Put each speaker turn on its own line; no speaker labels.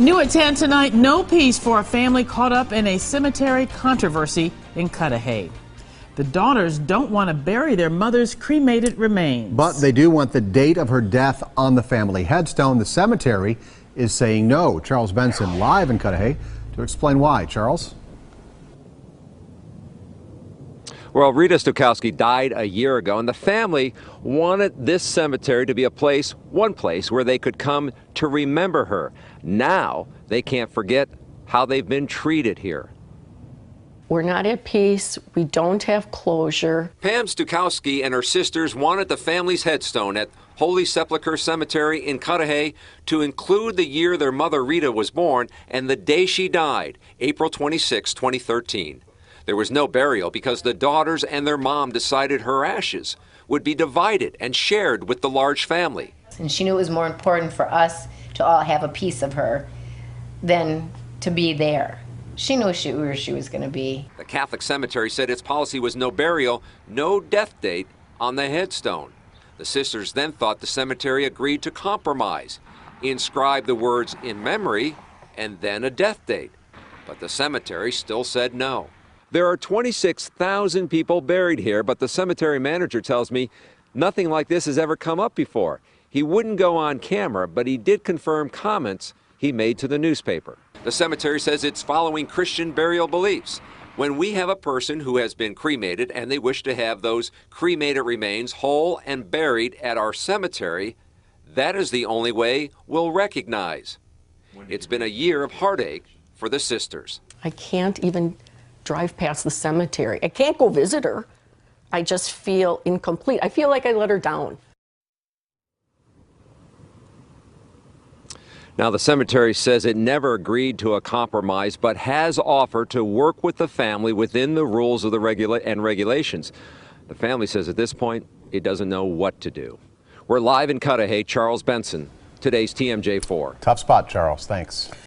New at 10 tonight, no peace for a family caught up in a cemetery controversy in Cudahy. The daughters don't want to bury their mother's cremated remains.
But they do want the date of her death on the family headstone. The cemetery is saying no. Charles Benson live in Cudahy to explain why. Charles?
Well, Rita Stokowski died a year ago, and the family wanted this cemetery to be a place, one place, where they could come to remember her. Now they can't forget how they've been treated here.
We're not at peace. We don't have closure.
Pam Stokowski and her sisters wanted the family's headstone at Holy Sepulchre Cemetery in Cudahy to include the year their mother Rita was born and the day she died, April 26, 2013. There was no burial because the daughters and their mom decided her ashes would be divided and shared with the large family.
And she knew it was more important for us to all have a piece of her than to be there. She knew where she was going to be.
The Catholic cemetery said its policy was no burial, no death date on the headstone. The sisters then thought the cemetery agreed to compromise, inscribe the words "in memory" and then a death date. But the cemetery still said no. There are 26,000 people buried here, but the cemetery manager tells me nothing like this has ever come up before. He wouldn't go on camera, but he did confirm comments he made to the newspaper. The cemetery says it's following Christian burial beliefs. When we have a person who has been cremated and they wish to have those cremated remains whole and buried at our cemetery, that is the only way we'll recognize. It's been a year of heartache for the sisters.
I can't even drive past the cemetery. I can't go visit her. I just feel incomplete. I feel like I let her down.
Now, the cemetery says it never agreed to a compromise, but has offered to work with the family within the rules of the regulations. The family says at this point, it doesn't know what to do. We're live in Cudahy. Charles Benson, today's TMJ4.
Tough spot, Charles. Thanks.